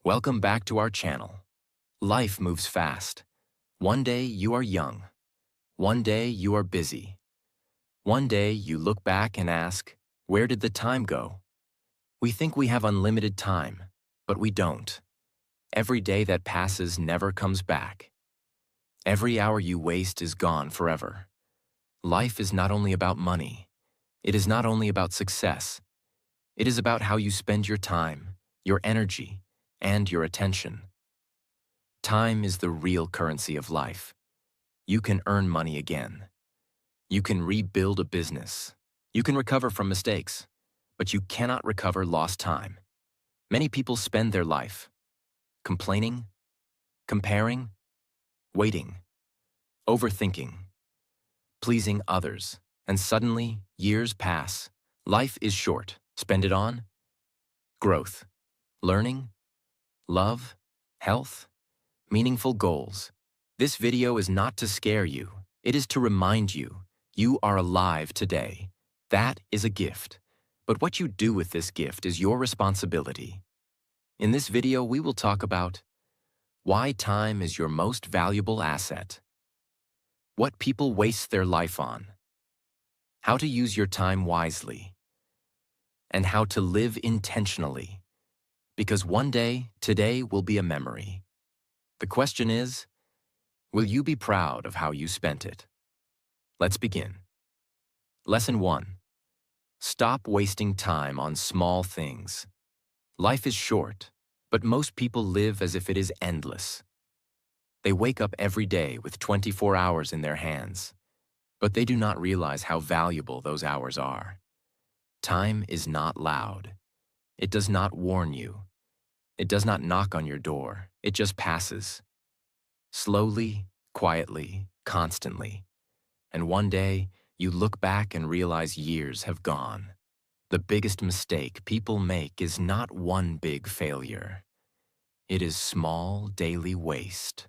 Welcome back to our channel. Life moves fast. One day you are young. One day you are busy. One day you look back and ask, where did the time go? We think we have unlimited time, but we don't. Every day that passes never comes back. Every hour you waste is gone forever. Life is not only about money. It is not only about success. It is about how you spend your time, your energy, and your attention. Time is the real currency of life. You can earn money again. You can rebuild a business. You can recover from mistakes, but you cannot recover lost time. Many people spend their life complaining, comparing, waiting, overthinking, pleasing others, and suddenly years pass. Life is short. Spend it on growth, learning, love, health, meaningful goals. This video is not to scare you. It is to remind you, you are alive today. That is a gift. But what you do with this gift is your responsibility. In this video, we will talk about why time is your most valuable asset, what people waste their life on, how to use your time wisely, and how to live intentionally. Because one day, today will be a memory. The question is, will you be proud of how you spent it? Let's begin. Lesson 1. Stop wasting time on small things. Life is short, but most people live as if it is endless. They wake up every day with 24 hours in their hands, but they do not realize how valuable those hours are. Time is not loud. It does not warn you. It does not knock on your door. It just passes. Slowly, quietly, constantly. And one day, you look back and realize years have gone. The biggest mistake people make is not one big failure. It is small daily waste,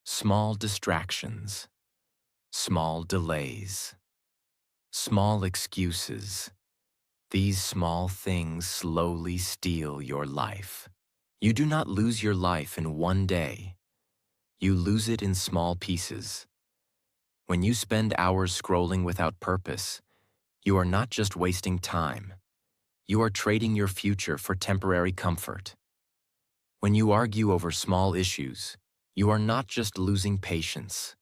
small distractions, small delays, small excuses. These small things slowly steal your life. You do not lose your life in one day. You lose it in small pieces. When you spend hours scrolling without purpose, you are not just wasting time. You are trading your future for temporary comfort. When you argue over small issues, you are not just losing patience.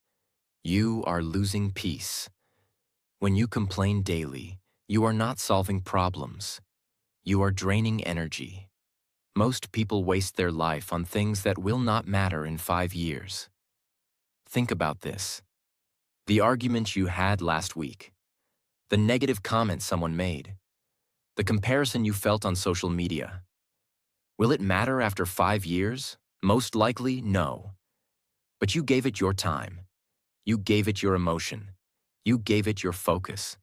You are losing peace. When you complain daily, you are not solving problems. You are draining energy. Most people waste their life on things that will not matter in 5 years. Think about this. The argument you had last week, the negative comment someone made, the comparison you felt on social media. Will it matter after 5 years? Most likely, no. But you gave it your time. You gave it your emotion. You gave it your focus.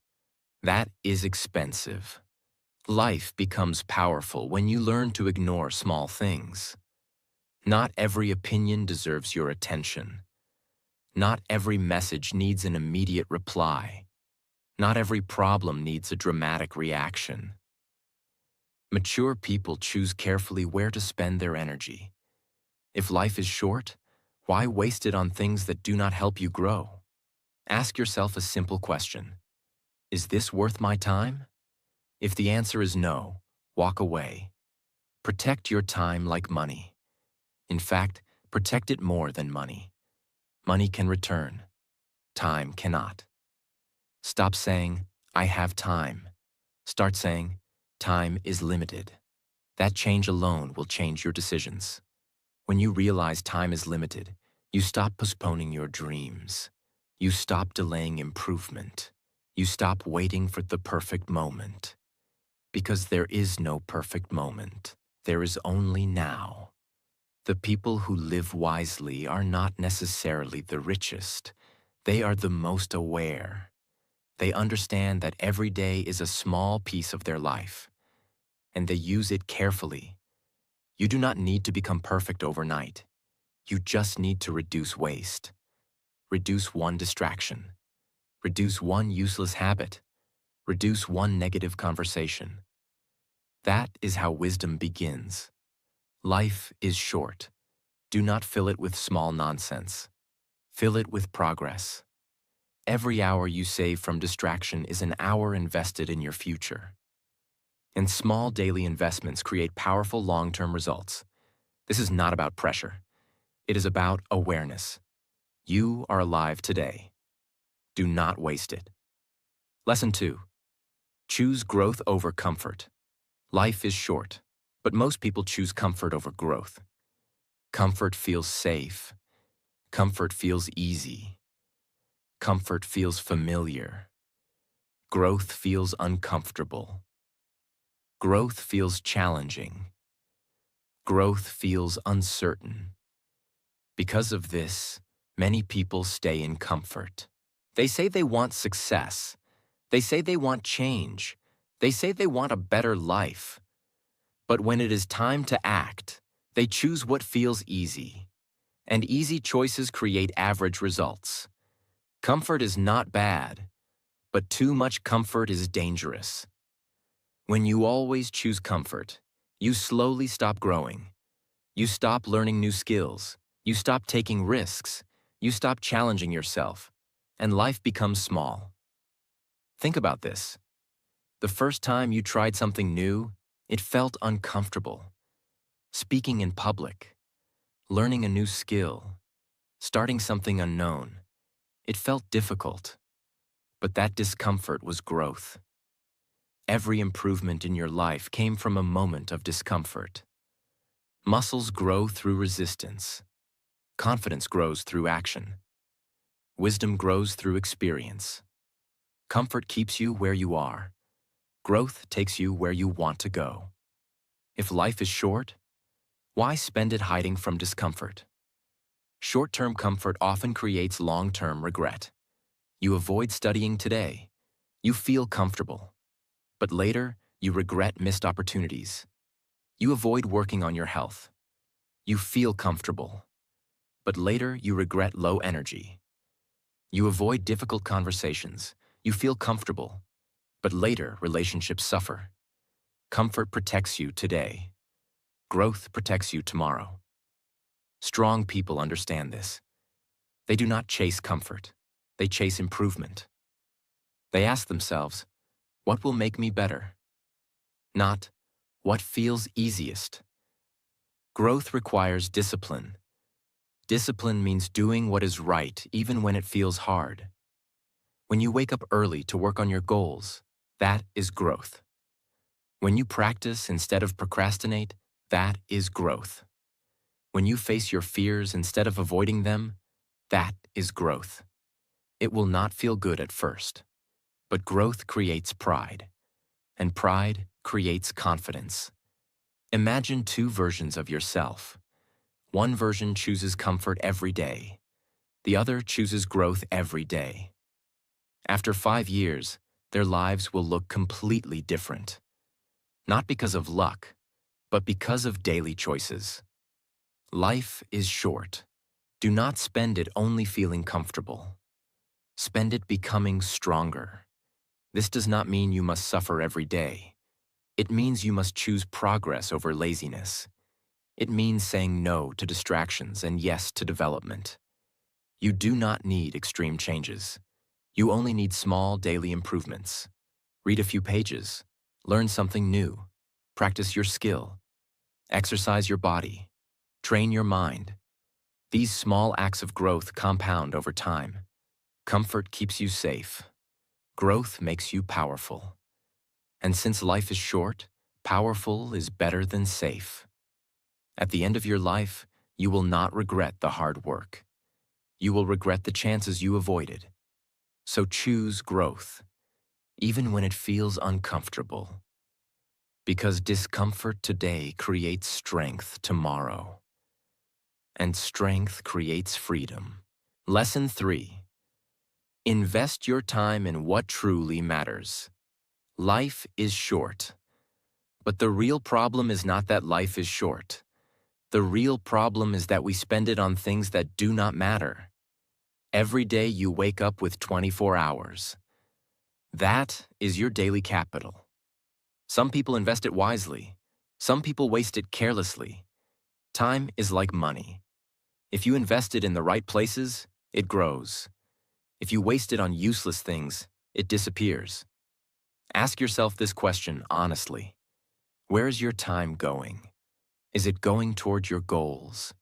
That is expensive. Life becomes powerful when you learn to ignore small things. Not every opinion deserves your attention. Not every message needs an immediate reply. Not every problem needs a dramatic reaction. Mature people choose carefully where to spend their energy. If life is short, why waste it on things that do not help you grow? Ask yourself a simple question. Is this worth my time? If the answer is no, walk away. Protect your time like money. In fact, protect it more than money. Money can return. Time cannot. Stop saying, I have time. Start saying, time is limited. That change alone will change your decisions. When you realize time is limited, you stop postponing your dreams. You stop delaying improvement. You stop waiting for the perfect moment. Because there is no perfect moment. There is only now. The people who live wisely are not necessarily the richest. They are the most aware. They understand that every day is a small piece of their life, and they use it carefully. You do not need to become perfect overnight. You just need to reduce waste. Reduce one distraction. Reduce one useless habit. Reduce one negative conversation. That is how wisdom begins. Life is short. Do not fill it with small nonsense. Fill it with progress. Every hour you save from distraction is an hour invested in your future. And small daily investments create powerful long-term results. This is not about pressure. It is about awareness. You are alive today. Do not waste it. Lesson 2. Choose growth over comfort. Life is short, but most people choose comfort over growth. Comfort feels safe. Comfort feels easy. Comfort feels familiar. Growth feels uncomfortable. Growth feels challenging. Growth feels uncertain. Because of this, many people stay in comfort. They say they want success. They say they want change. They say they want a better life. But when it is time to act, they choose what feels easy. And easy choices create average results. Comfort is not bad, but too much comfort is dangerous. When you always choose comfort, you slowly stop growing. You stop learning new skills. You stop taking risks. You stop challenging yourself. And life becomes small. Think about this. The first time you tried something new, it felt uncomfortable. Speaking in public, learning a new skill, starting something unknown. It felt difficult, but that discomfort was growth. Every improvement in your life came from a moment of discomfort. Muscles grow through resistance. Confidence grows through action. Wisdom grows through experience. Comfort keeps you where you are. Growth takes you where you want to go. If life is short, why spend it hiding from discomfort? Short-term comfort often creates long-term regret. You avoid studying today. You feel comfortable. But later, you regret missed opportunities. You avoid working on your health. You feel comfortable. But later, you regret low energy. You avoid difficult conversations. You feel comfortable. But later, relationships suffer. Comfort protects you today. Growth protects you tomorrow. Strong people understand this. They do not chase comfort. They chase improvement. They ask themselves, what will make me better? Not, what feels easiest? Growth requires discipline. Discipline means doing what is right even when it feels hard. When you wake up early to work on your goals, that is growth. When you practice instead of procrastinate, that is growth. When you face your fears instead of avoiding them, that is growth. It will not feel good at first, but growth creates pride, and pride creates confidence. Imagine two versions of yourself. One version chooses comfort every day. The other chooses growth every day. After 5 years, their lives will look completely different. Not because of luck, but because of daily choices. Life is short. Do not spend it only feeling comfortable. Spend it becoming stronger. This does not mean you must suffer every day. It means you must choose progress over laziness. It means saying no to distractions and yes to development. You do not need extreme changes. You only need small daily improvements. Read a few pages. Learn something new. Practice your skill. Exercise your body. Train your mind. These small acts of growth compound over time. Comfort keeps you safe. Growth makes you powerful. And since life is short, powerful is better than safe. At the end of your life, you will not regret the hard work. You will regret the chances you avoided. So choose growth, even when it feels uncomfortable. Because discomfort today creates strength tomorrow. And strength creates freedom. Lesson 3. Invest your time in what truly matters. Life is short. But the real problem is not that life is short. The real problem is that we spend it on things that do not matter. Every day you wake up with 24 hours. That is your daily capital. Some people invest it wisely. Some people waste it carelessly. Time is like money. If you invest it in the right places, it grows. If you waste it on useless things, it disappears. Ask yourself this question honestly. Where is your time going? Is it going toward your goals?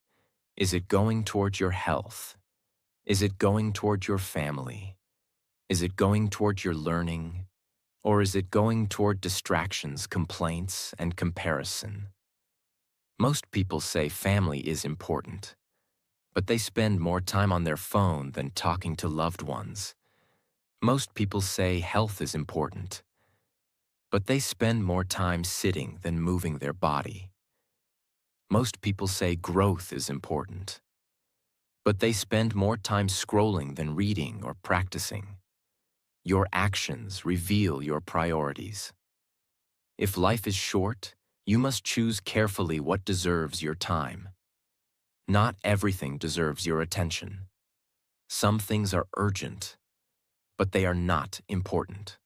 Is it going toward your health? Is it going toward your family? Is it going toward your learning? Or is it going toward distractions, complaints, and comparison? Most people say family is important, but they spend more time on their phone than talking to loved ones. Most people say health is important, but they spend more time sitting than moving their body. Most people say growth is important, but they spend more time scrolling than reading or practicing. Your actions reveal your priorities. If life is short, you must choose carefully what deserves your time. Not everything deserves your attention. Some things are urgent, but they are not important.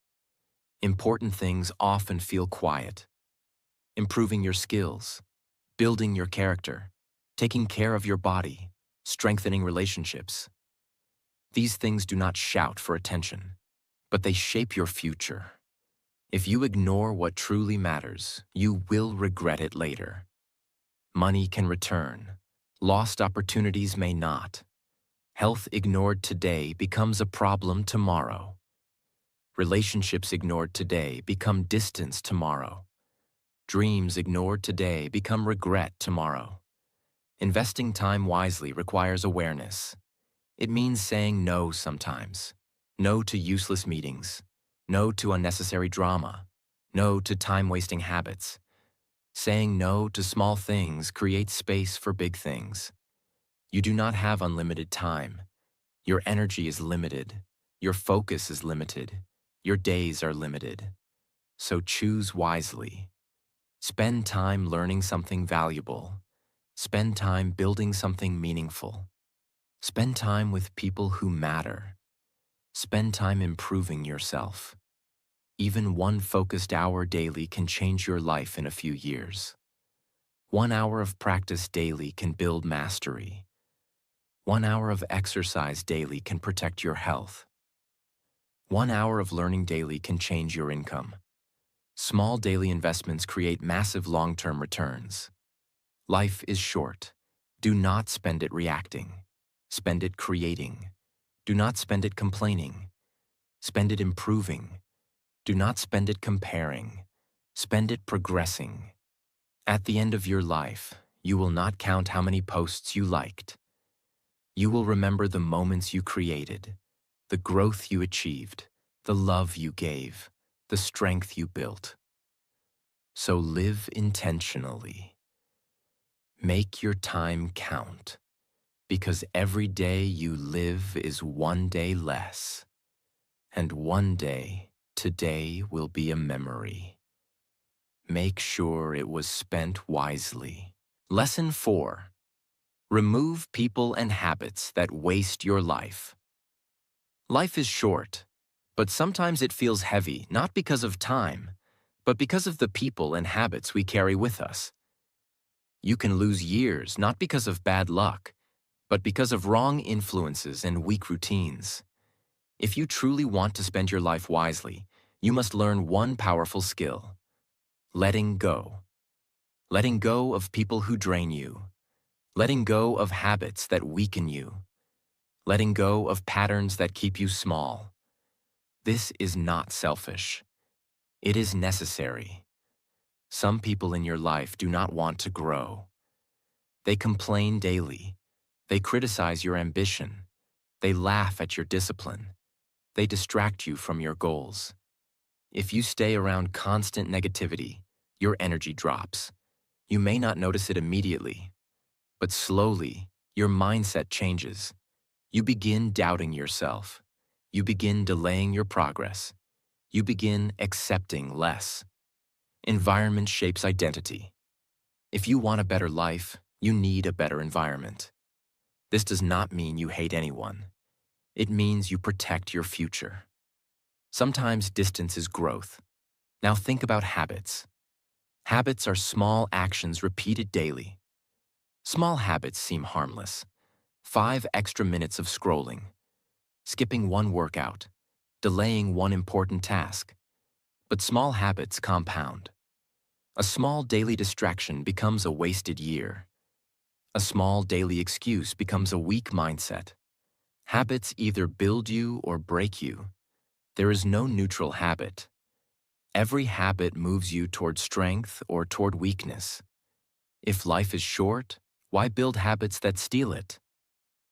Important things often feel quiet. Improving your skills, building your character, taking care of your body, strengthening relationships. These things do not shout for attention, but they shape your future. If you ignore what truly matters, you will regret it later. Money can return. Lost opportunities may not. Health ignored today becomes a problem tomorrow. Relationships ignored today become distance tomorrow. Dreams ignored today become regret tomorrow. Investing time wisely requires awareness. It means saying no sometimes. No to useless meetings. No to unnecessary drama. No to time-wasting habits. Saying no to small things creates space for big things. You do not have unlimited time. Your energy is limited. Your focus is limited. Your days are limited. So choose wisely. Spend time learning something valuable. Spend time building something meaningful. Spend time with people who matter. Spend time improving yourself. Even one focused hour daily can change your life in a few years. 1 hour of practice daily can build mastery. 1 hour of exercise daily can protect your health. 1 hour of learning daily can change your income. Small daily investments create massive long-term returns. Life is short. Do not spend it reacting. Spend it creating. Do not spend it complaining. Spend it improving. Do not spend it comparing. Spend it progressing. At the end of your life, you will not count how many posts you liked. You will remember the moments you created, the growth you achieved, the love you gave, the strength you built. So live intentionally. Make your time count, because every day you live is one day less, and one day, today will be a memory. Make sure it was spent wisely. Lesson 4. Remove people and habits that waste your life. Life is short, but sometimes it feels heavy, not because of time, but because of the people and habits we carry with us. You can lose years not because of bad luck, but because of wrong influences and weak routines. If you truly want to spend your life wisely, you must learn one powerful skill: letting go. Letting go of people who drain you. Letting go of habits that weaken you. Letting go of patterns that keep you small. This is not selfish. It is necessary. Some people in your life do not want to grow. They complain daily. They criticize your ambition. They laugh at your discipline. They distract you from your goals. If you stay around constant negativity, your energy drops. You may not notice it immediately, but slowly, your mindset changes. You begin doubting yourself. You begin delaying your progress. You begin accepting less. Environment shapes identity. If you want a better life, you need a better environment. This does not mean you hate anyone. It means you protect your future. Sometimes distance is growth. Now think about habits. Habits are small actions repeated daily. Small habits seem harmless. 5 extra minutes of scrolling, skipping one workout, delaying one important task. But small habits compound. A small daily distraction becomes a wasted year. A small daily excuse becomes a weak mindset. Habits either build you or break you. There is no neutral habit. Every habit moves you toward strength or toward weakness. If life is short, why build habits that steal it?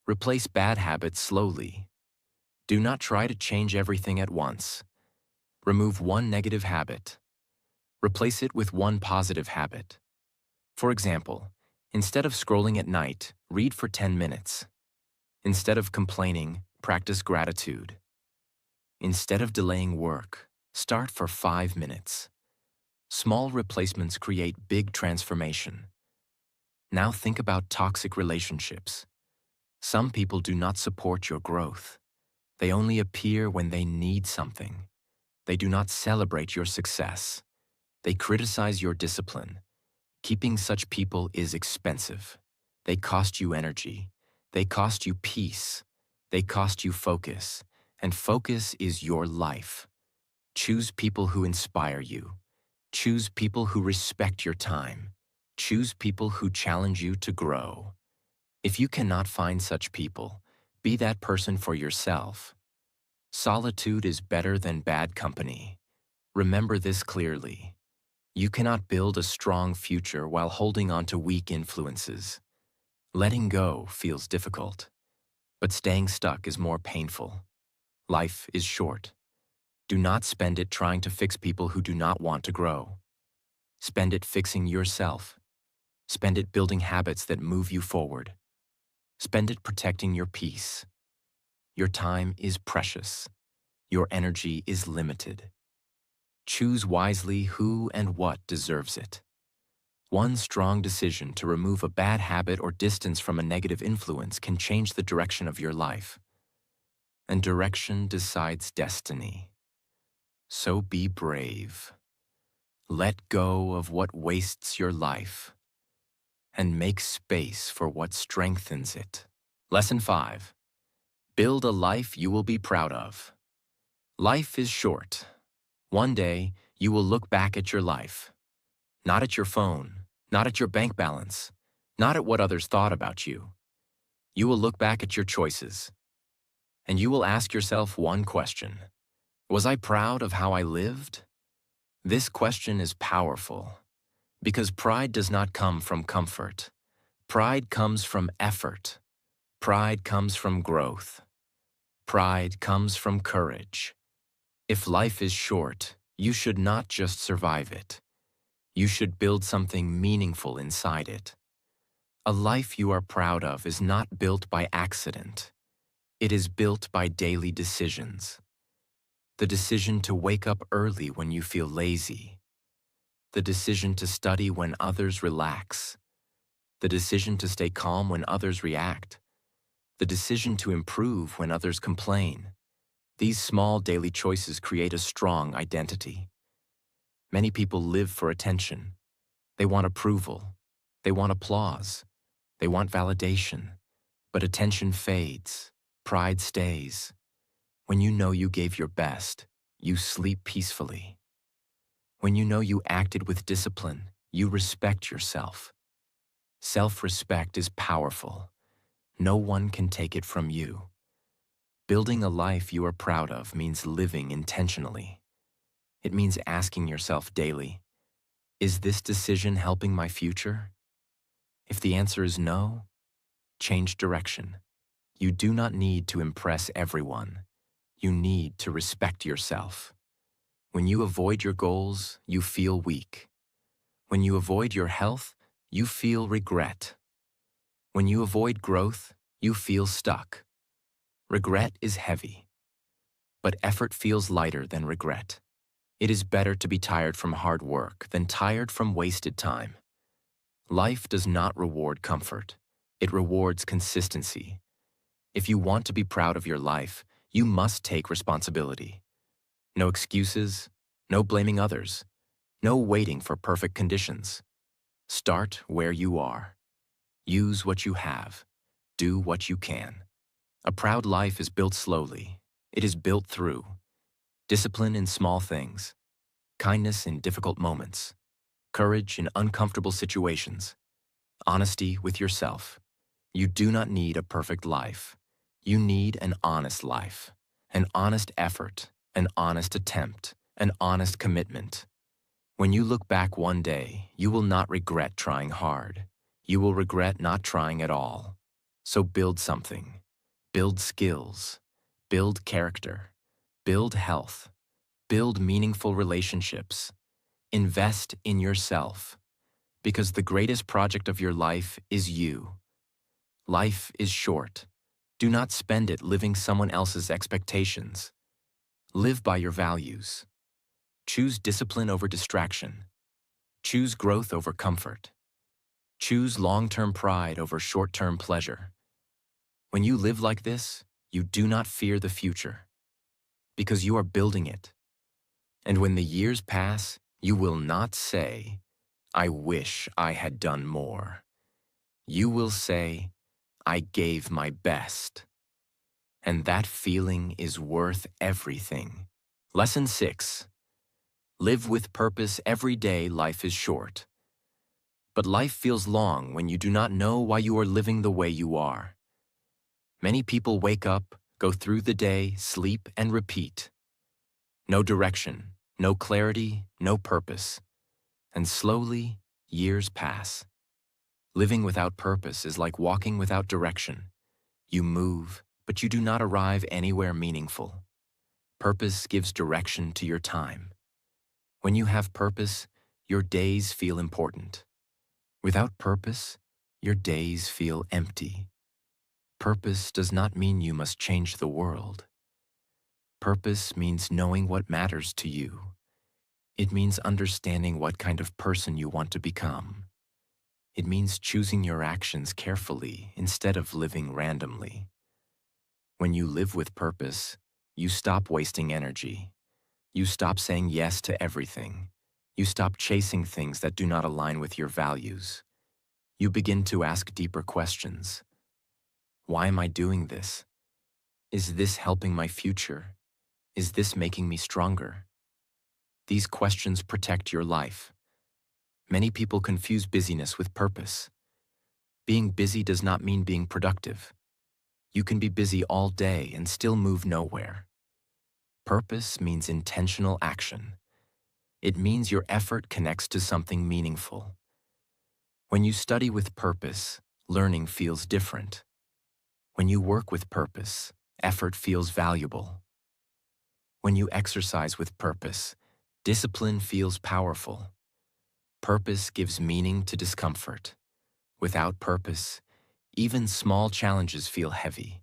Replace bad habits slowly. Do not try to change everything at once. Remove one negative habit. Replace it with one positive habit. For example, instead of scrolling at night, read for 10 minutes. Instead of complaining, practice gratitude. Instead of delaying work, start for 5 minutes. Small replacements create big transformation. Now think about toxic relationships. Some people do not support your growth. They only appear when they need something. They do not celebrate your success. They criticize your discipline. Keeping such people is expensive. They cost you energy. They cost you peace. They cost you focus. And focus is your life. Choose people who inspire you. Choose people who respect your time. Choose people who challenge you to grow. If you cannot find such people, be that person for yourself. Solitude is better than bad company. Remember this clearly. You cannot build a strong future while holding on to weak influences. Letting go feels difficult, but staying stuck is more painful. Life is short. Do not spend it trying to fix people who do not want to grow. Spend it fixing yourself. Spend it building habits that move you forward. Spend it protecting your peace. Your time is precious. Your energy is limited. Choose wisely who and what deserves it. One strong decision to remove a bad habit or distance from a negative influence can change the direction of your life. And direction decides destiny. So be brave. Let go of what wastes your life and make space for what strengthens it. Lesson 5. Build a life you will be proud of. Life is short. One day, you will look back at your life. Not at your phone, not at your bank balance, not at what others thought about you. You will look back at your choices. And you will ask yourself one question. Was I proud of how I lived? This question is powerful because pride does not come from comfort. Pride comes from effort. Pride comes from growth. Pride comes from courage. If life is short, you should not just survive it. You should build something meaningful inside it. A life you are proud of is not built by accident. It is built by daily decisions. The decision to wake up early when you feel lazy. The decision to study when others relax. The decision to stay calm when others react. The decision to improve when others complain. These small daily choices create a strong identity. Many people live for attention. They want approval. They want applause. They want validation. But attention fades. Pride stays. When you know you gave your best, you sleep peacefully. When you know you acted with discipline, you respect yourself. Self-respect is powerful. No one can take it from you. Building a life you are proud of means living intentionally. It means asking yourself daily, is this decision helping my future? If the answer is no, change direction. You do not need to impress everyone. You need to respect yourself. When you avoid your goals, you feel weak. When you avoid your health, you feel regret. When you avoid growth, you feel stuck. Regret is heavy, but effort feels lighter than regret. It is better to be tired from hard work than tired from wasted time. Life does not reward comfort. It rewards consistency. If you want to be proud of your life, you must take responsibility. No excuses, no blaming others, no waiting for perfect conditions. Start where you are. Use what you have. Do what you can. A proud life is built slowly. It is built through discipline in small things, kindness in difficult moments, courage in uncomfortable situations, honesty with yourself. You do not need a perfect life. You need an honest life, an honest effort, an honest attempt, an honest commitment. When you look back one day, you will not regret trying hard. You will regret not trying at all. So build something. Build skills. Build character. Build health. Build meaningful relationships. Invest in yourself. Because the greatest project of your life is you. Life is short. Do not spend it living someone else's expectations. Live by your values. Choose discipline over distraction. Choose growth over comfort. Choose long-term pride over short-term pleasure. When you live like this, you do not fear the future, because you are building it. And when the years pass, you will not say, "I wish I had done more." You will say, "I gave my best." And that feeling is worth everything. Lesson 6. Live with purpose. Every day. Life is short. But life feels long when you do not know why you are living the way you are. Many people wake up, go through the day, sleep, and repeat. No direction, no clarity, no purpose. And slowly, years pass. Living without purpose is like walking without direction. You move, but you do not arrive anywhere meaningful. Purpose gives direction to your time. When you have purpose, your days feel important. Without purpose, your days feel empty. Purpose does not mean you must change the world. Purpose means knowing what matters to you. It means understanding what kind of person you want to become. It means choosing your actions carefully instead of living randomly. When you live with purpose, you stop wasting energy. You stop saying yes to everything. You stop chasing things that do not align with your values. You begin to ask deeper questions. Why am I doing this? Is this helping my future? Is this making me stronger? These questions protect your life. Many people confuse busyness with purpose. Being busy does not mean being productive. You can be busy all day and still move nowhere. Purpose means intentional action. It means your effort connects to something meaningful. When you study with purpose, learning feels different. When you work with purpose, effort feels valuable. When you exercise with purpose, discipline feels powerful. Purpose gives meaning to discomfort. Without purpose, even small challenges feel heavy.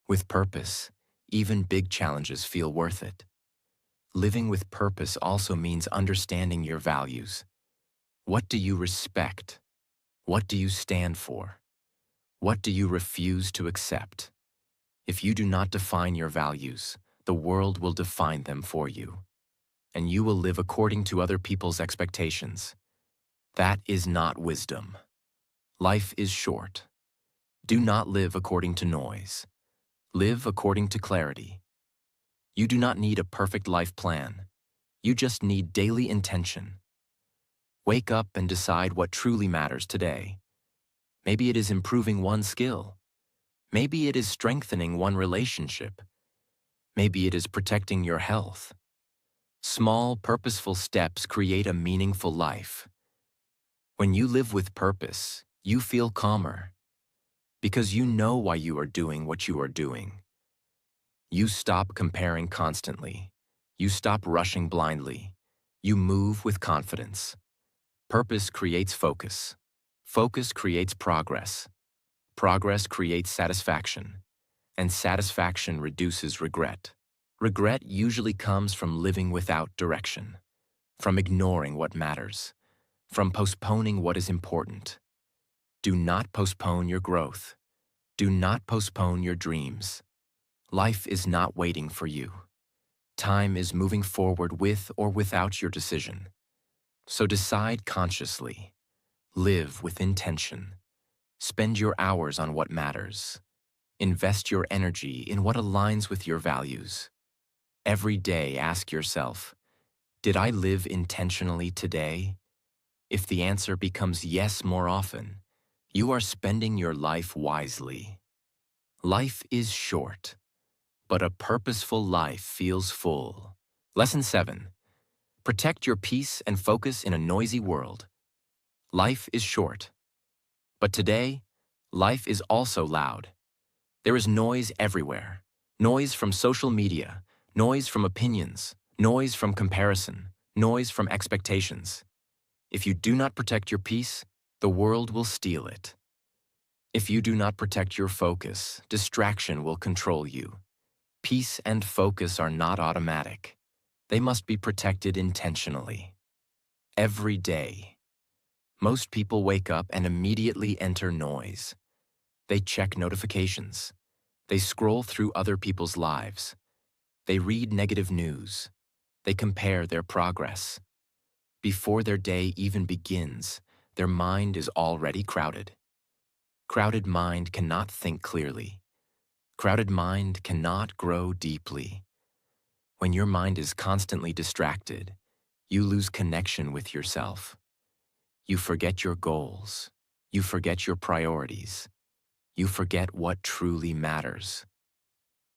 With purpose, even big challenges feel worth it. Living with purpose also means understanding your values. What do you respect? What do you stand for? What do you refuse to accept? If you do not define your values, the world will define them for you, and you will live according to other people's expectations. That is not wisdom. Life is short. Do not live according to noise. Live according to clarity. You do not need a perfect life plan. You just need daily intention. Wake up and decide what truly matters today. Maybe it is improving one skill. Maybe it is strengthening one relationship. Maybe it is protecting your health. Small, purposeful steps create a meaningful life. When you live with purpose, you feel calmer, because you know why you are doing what you are doing. You stop comparing constantly. You stop rushing blindly. You move with confidence. Purpose creates focus. Focus creates progress. Progress creates satisfaction. And satisfaction reduces regret. Regret usually comes from living without direction, from ignoring what matters, from postponing what is important. Do not postpone your growth. Do not postpone your dreams. Life is not waiting for you. Time is moving forward with or without your decision. So decide consciously. Live with intention. Spend your hours on what matters. Invest your energy in what aligns with your values. Every day, ask yourself, did I live intentionally today? If the answer becomes yes more often, you are spending your life wisely. Life is short, but a purposeful life feels full. Lesson 7. Protect your peace and focus in a noisy world. Life is short, but today, life is also loud. There is noise everywhere. Noise from social media, noise from opinions, noise from comparison, noise from expectations. If you do not protect your peace, the world will steal it. If you do not protect your focus, distraction will control you. Peace and focus are not automatic. They must be protected intentionally. Every day. Most people wake up and immediately enter noise. They check notifications. They scroll through other people's lives. They read negative news. They compare their progress. Before their day even begins, their mind is already crowded. Crowded mind cannot think clearly. Crowded mind cannot grow deeply. When your mind is constantly distracted, you lose connection with yourself. You forget your goals. You forget your priorities. You forget what truly matters.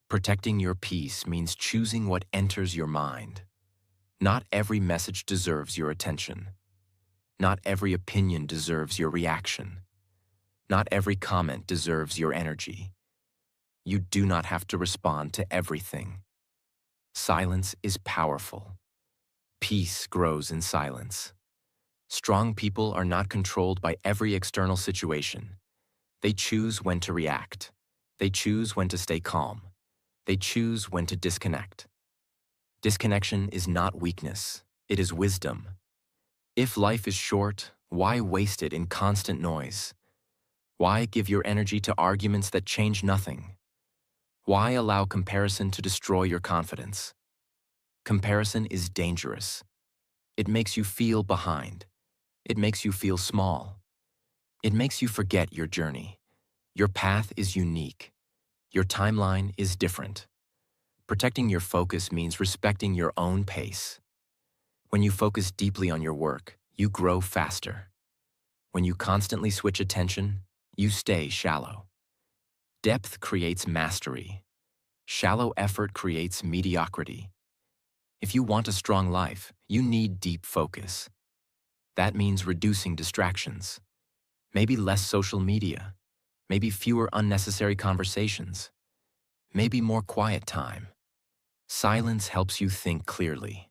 Protecting your peace means choosing what enters your mind. Not every message deserves your attention. Not every opinion deserves your reaction. Not every comment deserves your energy. You do not have to respond to everything. Silence is powerful. Peace grows in silence. Strong people are not controlled by every external situation. They choose when to react. They choose when to stay calm. They choose when to disconnect. Disconnection is not weakness, it is wisdom. If life is short, why waste it in constant noise? Why give your energy to arguments that change nothing? Why allow comparison to destroy your confidence? Comparison is dangerous. It makes you feel behind. It makes you feel small. It makes you forget your journey. Your path is unique. Your timeline is different. Protecting your focus means respecting your own pace. When you focus deeply on your work, you grow faster. When you constantly switch attention, you stay shallow. Depth creates mastery. Shallow effort creates mediocrity. If you want a strong life, you need deep focus. That means reducing distractions. Maybe less social media. Maybe fewer unnecessary conversations. Maybe more quiet time. Silence helps you think clearly.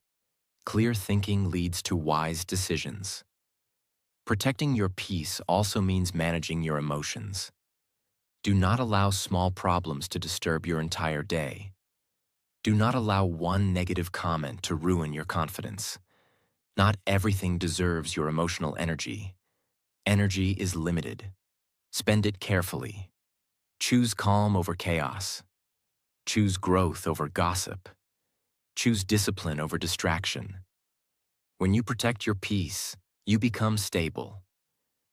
Clear thinking leads to wise decisions. Protecting your peace also means managing your emotions. Do not allow small problems to disturb your entire day. Do not allow one negative comment to ruin your confidence. Not everything deserves your emotional energy. Energy is limited. Spend it carefully. Choose calm over chaos. Choose growth over gossip. Choose discipline over distraction. When you protect your peace, you become stable.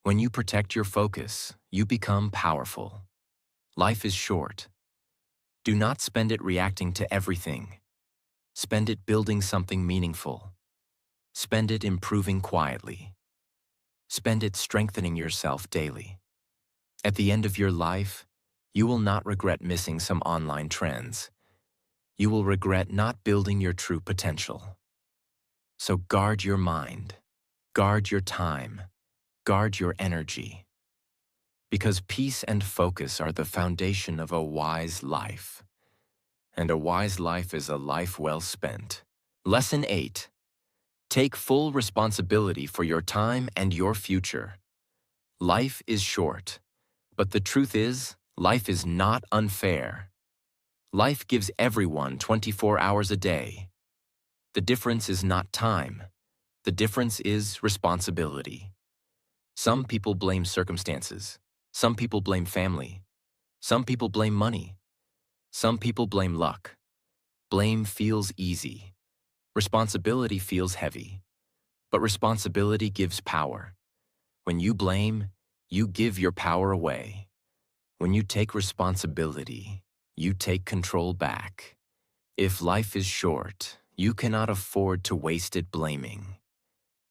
When you protect your focus, you become powerful. Life is short. Do not spend it reacting to everything. Spend it building something meaningful. Spend it improving quietly. Spend it strengthening yourself daily. At the end of your life, you will not regret missing some online trends. You will regret not building your true potential. So guard your mind, guard your time, guard your energy. Because peace and focus are the foundation of a wise life. And a wise life is a life well spent. Lesson 8. Take full responsibility for your time and your future. Life is short, but the truth is, life is not unfair. Life gives everyone 24 hours a day. The difference is not time. The difference is responsibility. Some people blame circumstances. Some people blame family. Some people blame money. Some people blame luck. Blame feels easy. Responsibility feels heavy. But responsibility gives power. When you blame, you give your power away. When you take responsibility, you take control back. If life is short, you cannot afford to waste it blaming.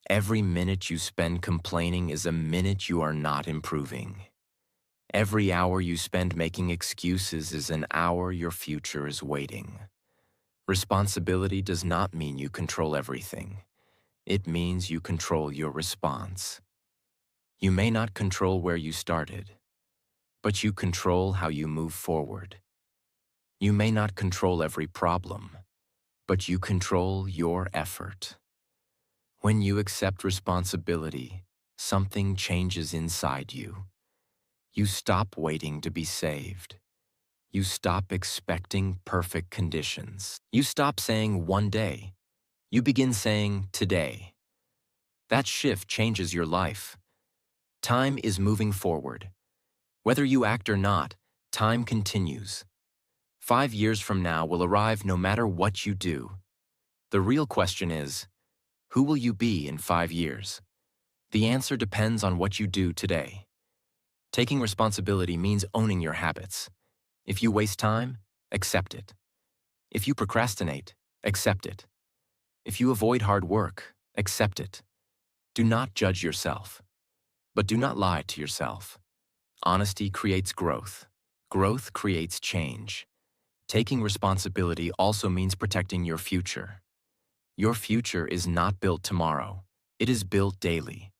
Every minute you spend complaining is a minute you are not improving. Every hour you spend making excuses is an hour your future is waiting. Responsibility does not mean you control everything. It means you control your response. You may not control where you started, but you control how you move forward. You may not control every problem, but you control your effort. When you accept responsibility, something changes inside you. You stop waiting to be saved. You stop expecting perfect conditions. You stop saying one day. You begin saying today. That shift changes your life. Time is moving forward. Whether you act or not, time continues. 5 years from now will arrive no matter what you do. The real question is, who will you be in 5 years? The answer depends on what you do today. Taking responsibility means owning your habits. If you waste time, accept it. If you procrastinate, accept it. If you avoid hard work, accept it. Do not judge yourself, but do not lie to yourself. Honesty creates growth. Growth creates change. Taking responsibility also means protecting your future. Your future is not built tomorrow. It is built daily.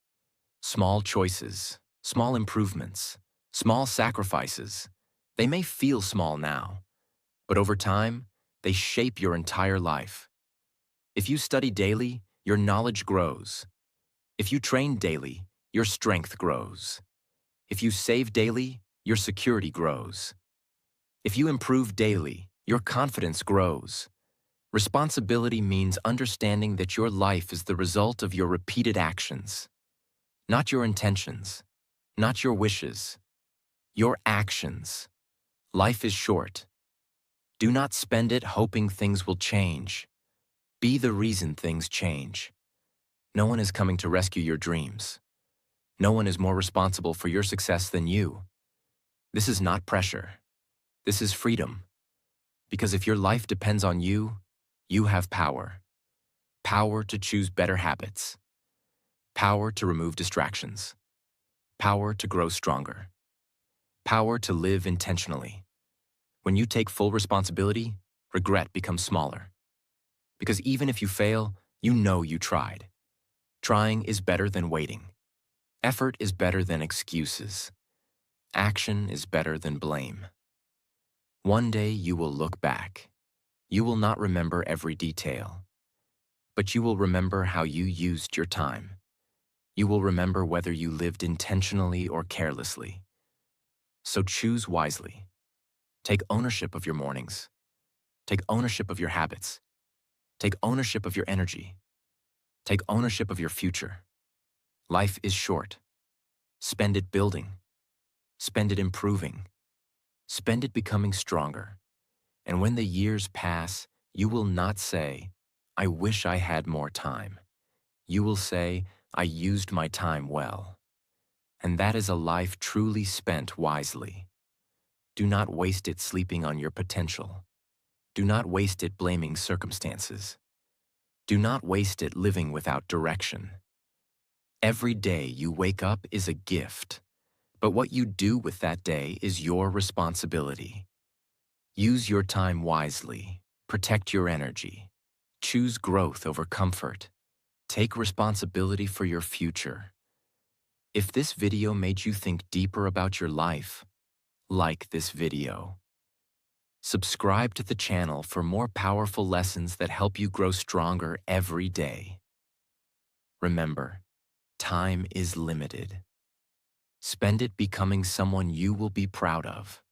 Small choices, small improvements, small sacrifices. They may feel small now, but over time, they shape your entire life. If you study daily, your knowledge grows. If you train daily, your strength grows. If you save daily, your security grows. If you improve daily, your confidence grows. Responsibility means understanding that your life is the result of your repeated actions, not your intentions, not your wishes, your actions. Life is short. Do not spend it hoping things will change. Be the reason things change. No one is coming to rescue your dreams. No one is more responsible for your success than you. This is not pressure. This is freedom. Because if your life depends on you, you have power. Power to choose better habits. Power to remove distractions. Power to grow stronger. Power to live intentionally. When you take full responsibility, regret becomes smaller. Because even if you fail, you know you tried. Trying is better than waiting. Effort is better than excuses. Action is better than blame. One day you will look back. You will not remember every detail, but you will remember how you used your time. You will remember whether you lived intentionally or carelessly. So choose wisely. Take ownership of your mornings. Take ownership of your habits. Take ownership of your energy. Take ownership of your future. Life is short. Spend it building. Spend it improving. Spend it becoming stronger. And when the years pass, you will not say, "I wish I had more time." You will say, "I used my time well." And that is a life truly spent wisely. Do not waste it sleeping on your potential. Do not waste it blaming circumstances. Do not waste it living without direction. Every day you wake up is a gift, but what you do with that day is your responsibility. Use your time wisely. Protect your energy. Choose growth over comfort. Take responsibility for your future. If this video made you think deeper about your life, like this video. Subscribe to the channel for more powerful lessons that help you grow stronger every day. Remember, time is limited. Spend it becoming someone you will be proud of.